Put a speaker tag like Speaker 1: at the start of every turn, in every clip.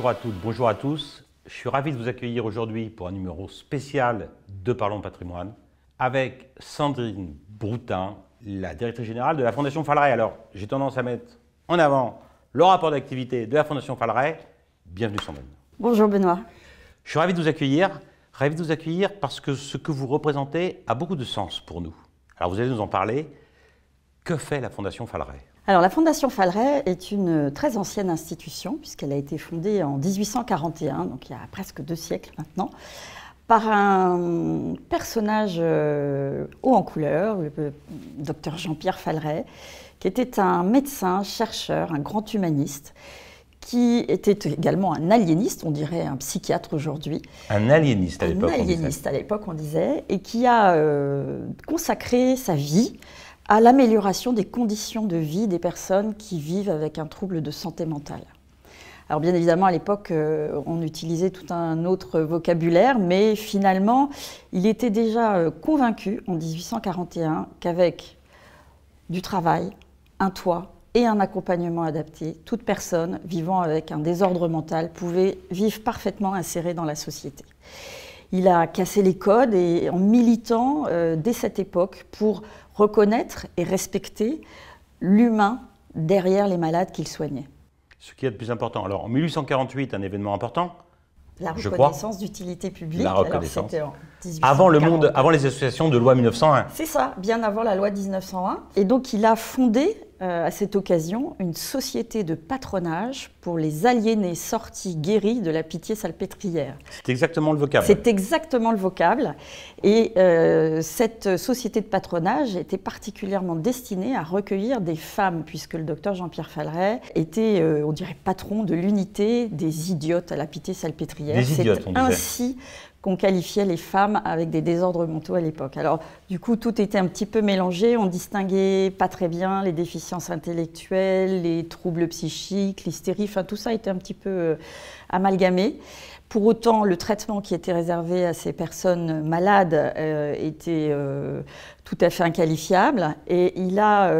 Speaker 1: Bonjour à toutes, bonjour à tous. Je suis ravi de vous accueillir aujourd'hui pour un numéro spécial de Parlons Patrimoine avec Sandrine Broutin, la directrice générale de la Fondation Falleret. Alors, j'ai tendance à mettre en avant le rapport d'activité de la Fondation Falleret. Bienvenue Sandrine.
Speaker 2: Bonjour Benoît.
Speaker 1: Je suis ravi de vous accueillir parce que ce que vous représentez a beaucoup de sens pour nous. Alors, vous allez nous en parler. Que fait la Fondation Falleret ?
Speaker 2: Alors, la Fondation Falleret est une très ancienne institution, puisqu'elle a été fondée en 1841, donc il y a presque 2 siècles maintenant, par un personnage haut en couleur, le docteur Jean-Pierre Falleret, qui était un médecin, chercheur, un grand humaniste, qui était également un aliéniste, on dirait un psychiatre aujourd'hui.
Speaker 1: Un aliéniste à l'époque.
Speaker 2: Un aliéniste à l'époque, on disait, et qui a consacré sa vie à l'amélioration des conditions de vie des personnes qui vivent avec un trouble de santé mentale. Alors bien évidemment, à l'époque, on utilisait tout un autre vocabulaire, mais finalement, il était déjà convaincu en 1841 qu'avec du travail, un toit et un accompagnement adapté, toute personne vivant avec un désordre mental pouvait vivre parfaitement insérée dans la société. Il a cassé les codes et en militant dès cette époque pour reconnaître et respecter l'humain derrière les malades qu'il soignait.
Speaker 1: Ce qui est le plus important. Alors en 1848, un événement important.
Speaker 2: La reconnaissance d'utilité publique.
Speaker 1: La reconnaissance.
Speaker 2: Alors,
Speaker 1: avant le monde, avant les associations de loi 1901.
Speaker 2: C'est ça, bien avant la loi 1901. Et donc il a fondé à cette occasion une société de patronage pour les aliénés sortis guéris de la pitié salpêtrière.
Speaker 1: C'est exactement le vocable.
Speaker 2: C'est exactement le vocable. Et cette société de patronage était particulièrement destinée à recueillir des femmes, puisque le docteur Jean-Pierre Falleret était, on dirait, patron de l'unité des idiotes à la pitié salpêtrière.
Speaker 1: Des idiotes, on disait.
Speaker 2: Ainsi qu'on qualifiait les femmes avec des désordres mentaux à l'époque. Alors, du coup, tout était un petit peu mélangé. On distinguait pas très bien les déficiences intellectuelles, les troubles psychiques, l'hystérie. Enfin, tout ça était un petit peu amalgamé. Pour autant, le traitement qui était réservé à ces personnes malades était tout à fait inqualifiable. Et il a,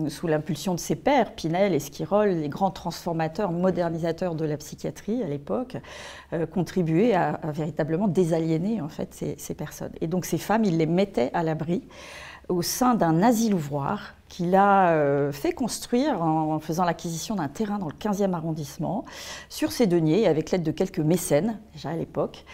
Speaker 2: sous l'impulsion de ses pairs, Pinel et Esquirol, les grands transformateurs, modernisateurs de la psychiatrie à l'époque, contribué à véritablement désaliéner en fait, ces personnes. Et donc ces femmes, il les mettait à l'abri au sein d'un asile-ouvroir qu'il a fait construire en faisant l'acquisition d'un terrain dans le 15e arrondissement, sur ses deniers, avec l'aide de quelques mécènes, déjà à l'époque.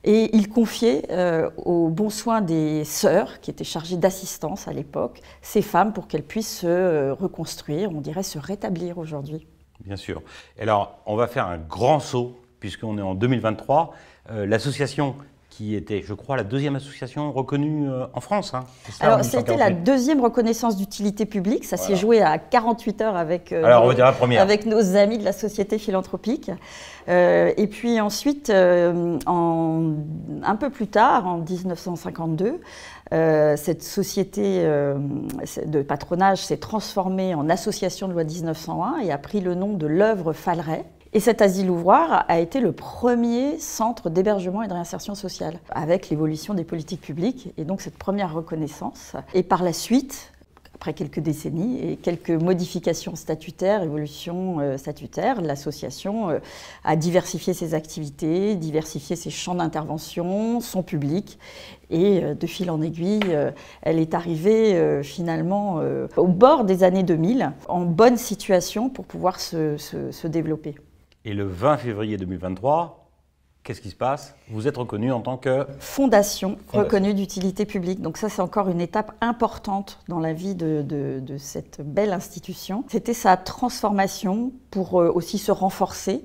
Speaker 2: Et il confiait au bon soin des sœurs, qui étaient chargées d'assistance à l'époque, ces femmes pour qu'elles puissent se reconstruire, on dirait se rétablir aujourd'hui.
Speaker 1: Bien sûr. Alors, on va faire un grand saut, puisqu'on est en 2023. L'association qui était, je crois, la 2e association reconnue en France. Hein.
Speaker 2: Alors, c'était la 2e reconnaissance d'utilité publique. Ça s'est joué à 48 heures avec,
Speaker 1: alors, on va dire la première.
Speaker 2: Avec nos amis de la Société philanthropique. Et puis ensuite, un peu plus tard, en 1952, cette société de patronage s'est transformée en association de loi 1901 et a pris le nom de l'œuvre Falleret. Et cet asile-ouvroir a été le premier centre d'hébergement et de réinsertion sociale, avec l'évolution des politiques publiques, et donc cette première reconnaissance. Et par la suite, après quelques décennies et quelques modifications statutaires, évolutions statutaires, l'association a diversifié ses activités, diversifié ses champs d'intervention, son public, et de fil en aiguille, elle est arrivée finalement au bord des années 2000, en bonne situation pour pouvoir se développer.
Speaker 1: Et le 20 février 2023, qu'est-ce qui se passe? Vous êtes reconnu en tant que
Speaker 2: Fondation reconnue d'utilité publique. Donc ça, c'est encore une étape importante dans la vie de cette belle institution. C'était sa transformation pour aussi se renforcer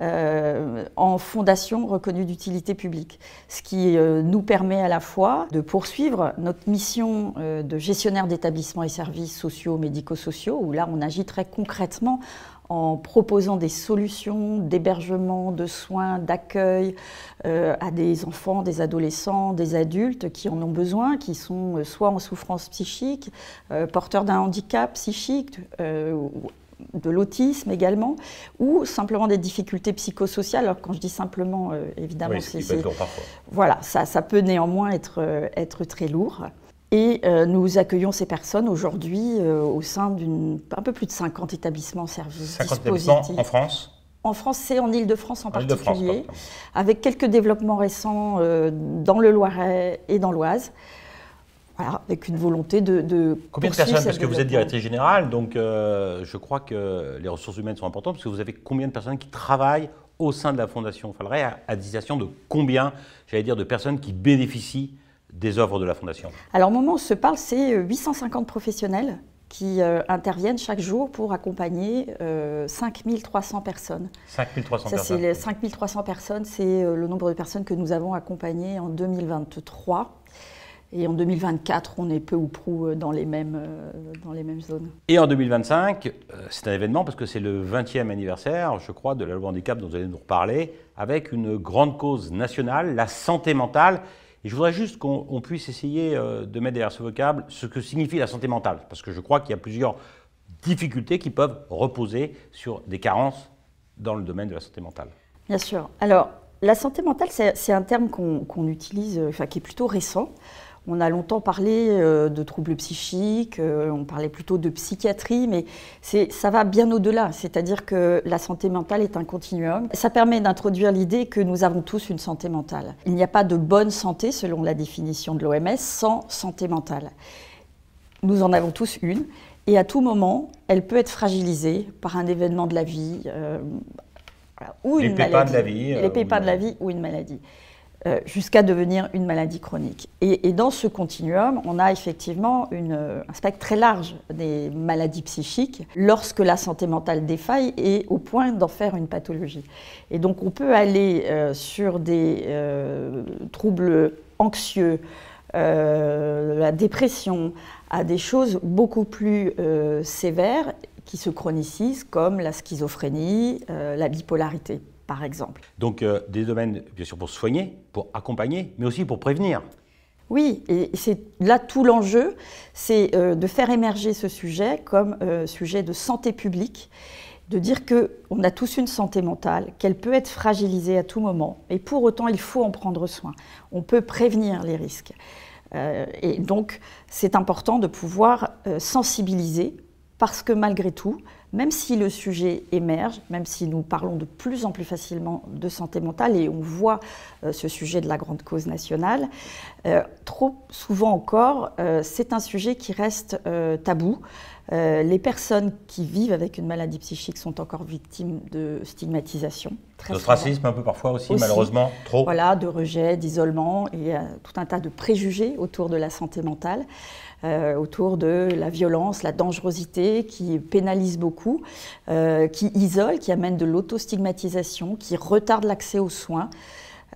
Speaker 2: en fondation reconnue d'utilité publique. Ce qui nous permet à la fois de poursuivre notre mission de gestionnaire d'établissements et services sociaux, médico-sociaux, où là, on agit très concrètement en proposant des solutions d'hébergement, de soins, d'accueil à des enfants, des adolescents, des adultes qui en ont besoin, qui sont soit en souffrance psychique, porteurs d'un handicap psychique, de l'autisme également, ou simplement des difficultés psychosociales. Alors quand je dis simplement, évidemment,
Speaker 1: oui, c'est lourd parfois.
Speaker 2: Voilà, ça peut néanmoins être très lourd. Et nous accueillons ces personnes aujourd'hui au sein d'un peu plus de 50 établissements services
Speaker 1: 50
Speaker 2: dispositifs.
Speaker 1: établissements en France?
Speaker 2: En France, c'est en Île-de-France en
Speaker 1: Île-de-France,
Speaker 2: particulier, avec quelques développements récents dans le Loiret et dans l'Oise. Voilà, avec une volonté de
Speaker 1: Combien de personnes, parce que vous êtes directrice générale, donc je crois que les ressources humaines sont importantes, parce que vous avez combien de personnes qui travaillent au sein de la Fondation Falleret, à destination de combien, j'allais dire, de personnes qui bénéficient des œuvres de la Fondation?
Speaker 2: Alors, au moment où on se parle, c'est 850 professionnels qui interviennent chaque jour pour accompagner 5300 personnes.
Speaker 1: 5300
Speaker 2: Ça,
Speaker 1: personnes.
Speaker 2: c'est 5300 personnes, c'est le nombre de personnes que nous avons accompagnées en 2023. Et en 2024, on est peu ou prou dans les mêmes zones.
Speaker 1: Et en 2025, c'est un événement parce que c'est le 20e anniversaire, je crois, de la loi handicap dont vous allez nous reparler, avec une grande cause nationale, la santé mentale. Et je voudrais juste qu'on puisse essayer de mettre derrière ce vocable ce que signifie la santé mentale. Parce que je crois qu'il y a plusieurs difficultés qui peuvent reposer sur des carences dans le domaine de la santé mentale.
Speaker 2: Bien sûr. Alors, la santé mentale, c'est un terme qu'on utilise, qui est plutôt récent. On a longtemps parlé de troubles psychiques, on parlait plutôt de psychiatrie, mais ça va bien au-delà. C'est-à-dire que la santé mentale est un continuum. Ça permet d'introduire l'idée que nous avons tous une santé mentale. Il n'y a pas de bonne santé, selon la définition de l'OMS, sans santé mentale. Nous en avons tous une, et à tout moment, elle peut être fragilisée par un événement de la vie ou une maladie.
Speaker 1: Les pépins de la vie.
Speaker 2: Les pépins de la vie ou une maladie. Jusqu'à devenir une maladie chronique. Et dans ce continuum, on a effectivement un spectre très large des maladies psychiques lorsque la santé mentale défaille et au point d'en faire une pathologie. Et donc on peut aller sur des troubles anxieux, la dépression, à des choses beaucoup plus sévères qui se chronicisent comme la schizophrénie, la bipolarité, par exemple.
Speaker 1: Donc des domaines, bien sûr, pour soigner, pour accompagner, mais aussi pour prévenir.
Speaker 2: Oui, et c'est là tout l'enjeu, c'est de faire émerger ce sujet comme sujet de santé publique, de dire qu'on a tous une santé mentale, qu'elle peut être fragilisée à tout moment, et pour autant il faut en prendre soin. On peut prévenir les risques. Et donc c'est important de pouvoir sensibiliser, parce que malgré tout, même si le sujet émerge, même si nous parlons de plus en plus facilement de santé mentale et on voit ce sujet de la grande cause nationale, trop souvent encore, c'est un sujet qui reste tabou. Les personnes qui vivent avec une maladie psychique sont encore victimes de stigmatisation.
Speaker 1: D'ostracisme un peu parfois aussi, malheureusement, trop.
Speaker 2: Voilà, de rejet, d'isolement et tout un tas de préjugés autour de la santé mentale. Autour de la violence, la dangerosité qui pénalise beaucoup, qui isole, qui amène de l'autostigmatisation, qui retarde l'accès aux soins.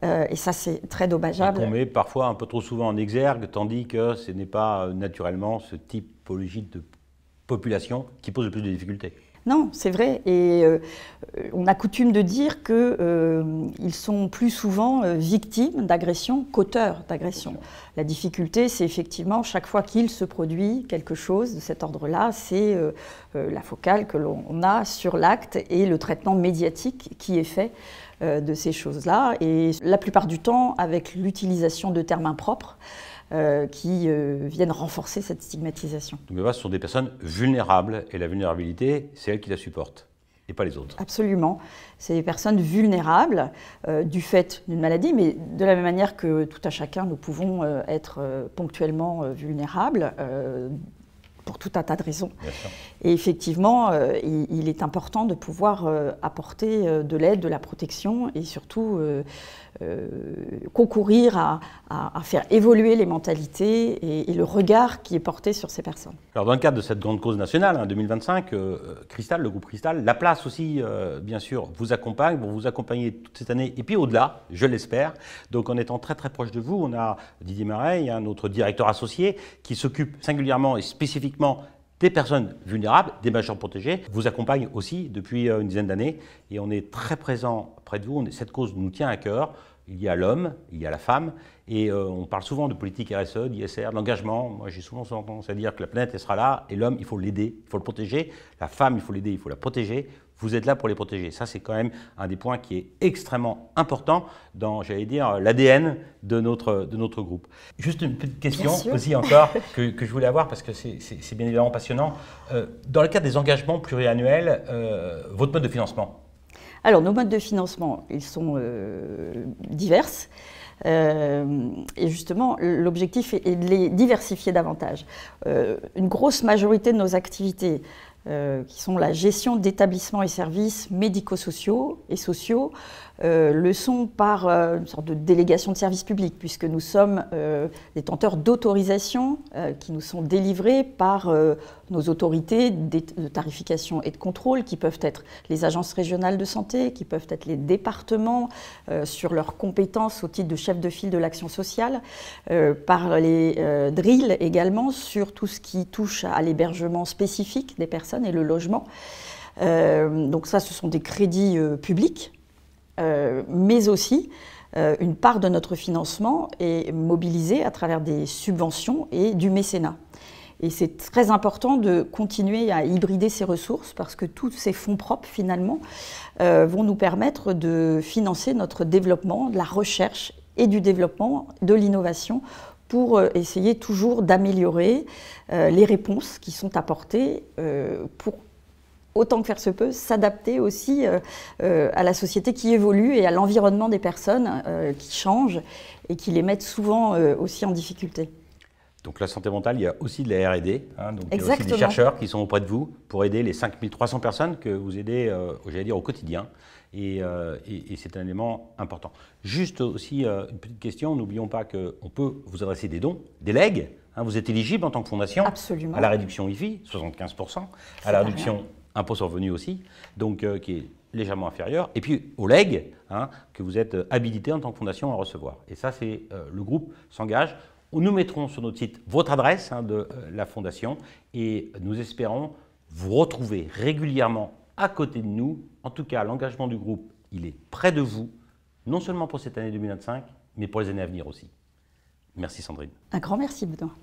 Speaker 2: Et ça, c'est très dommageable.
Speaker 1: On met parfois un peu trop souvent en exergue, tandis que ce n'est pas naturellement ce typologie de population qui pose le plus de difficultés.
Speaker 2: Non, c'est vrai. Et on a coutume de dire qu'ils sont plus souvent victimes d'agressions qu'auteurs d'agressions. La difficulté, c'est effectivement, chaque fois qu'il se produit quelque chose de cet ordre-là, c'est la focale que l'on a sur l'acte et le traitement médiatique qui est fait de ces choses-là. Et la plupart du temps, avec l'utilisation de termes impropres, qui viennent renforcer cette stigmatisation.
Speaker 1: Donc ce sont des personnes vulnérables et la vulnérabilité, c'est elles qui la supportent et pas les autres.
Speaker 2: Absolument. C'est des personnes vulnérables du fait d'une maladie, mais de la même manière que tout à chacun, nous pouvons être ponctuellement vulnérables pour tout un tas de raisons. Et effectivement, il est important de pouvoir apporter de l'aide, de la protection et surtout concourir à faire évoluer les mentalités et le regard qui est porté sur ces personnes.
Speaker 1: Alors dans le cadre de cette grande cause nationale, 2025, Cristal, le groupe Cristal, la place aussi, bien sûr, vous accompagne, vont vous accompagner toute cette année et puis au-delà, je l'espère. Donc en étant très très proche de vous, on a Didier Mareille, notre directeur associé, qui s'occupe singulièrement et spécifiquement des personnes vulnérables, des majeurs protégés, vous accompagne aussi depuis une dizaine d'années et on est très présent près de vous. Cette cause nous tient à cœur. Il y a l'homme, il y a la femme et on parle souvent de politique RSE, d'ISR, d'engagement. Moi j'ai souvent tendance à dire que la planète elle sera là et l'homme il faut l'aider, il faut le protéger. La femme il faut l'aider, il faut la protéger. Vous êtes là pour les protéger. Ça, c'est quand même un des points qui est extrêmement important dans, j'allais dire, l'ADN de notre groupe. Juste une petite question aussi encore que je voulais avoir parce que c'est bien évidemment passionnant. Dans le cadre des engagements pluriannuels, votre mode de financement?
Speaker 2: Alors, nos modes de financement, ils sont divers. Et justement, l'objectif est de les diversifier davantage. Une grosse majorité de nos activités, qui sont la gestion d'établissements et services médico-sociaux et sociaux, le sont par une sorte de délégation de service public, puisque nous sommes détenteurs d'autorisations qui nous sont délivrées par nos autorités de tarification et de contrôle, qui peuvent être les agences régionales de santé, qui peuvent être les départements sur leurs compétences au titre de chef de file de l'action sociale, par les DRIL également sur tout ce qui touche à l'hébergement spécifique des personnes et le logement. Donc ça, ce sont des crédits publics. Mais aussi, une part de notre financement est mobilisée à travers des subventions et du mécénat. Et c'est très important de continuer à hybrider ces ressources parce que tous ces fonds propres, finalement, vont nous permettre de financer notre développement, de la recherche et du développement, de l'innovation, pour essayer toujours d'améliorer les réponses qui sont apportées pour autant que faire se peut, s'adapter aussi à la société qui évolue et à l'environnement des personnes qui changent et qui les mettent souvent aussi en difficulté.
Speaker 1: Donc la santé mentale, il y a aussi de la R&D, donc il y a aussi
Speaker 2: Exactement.
Speaker 1: des chercheurs qui sont auprès de vous pour aider les 5300 personnes que vous aidez, j'allais dire, au quotidien. Et c'est un élément important. Juste aussi une petite question, n'oublions pas qu'on peut vous adresser des dons, des legs. Vous êtes éligible en tant que fondation.
Speaker 2: Absolument.
Speaker 1: À la réduction IFI, 75%, à la réduction impôt sur le revenu aussi, donc qui est légèrement inférieur, et puis au legs, que vous êtes habilité en tant que fondation à recevoir. Et ça, c'est le groupe s'engage. Nous mettrons sur notre site votre adresse de la fondation et nous espérons vous retrouver régulièrement à côté de nous. En tout cas, l'engagement du groupe, il est près de vous, non seulement pour cette année 2025, mais pour les années à venir aussi. Merci Sandrine.
Speaker 2: Un grand merci, Benoît.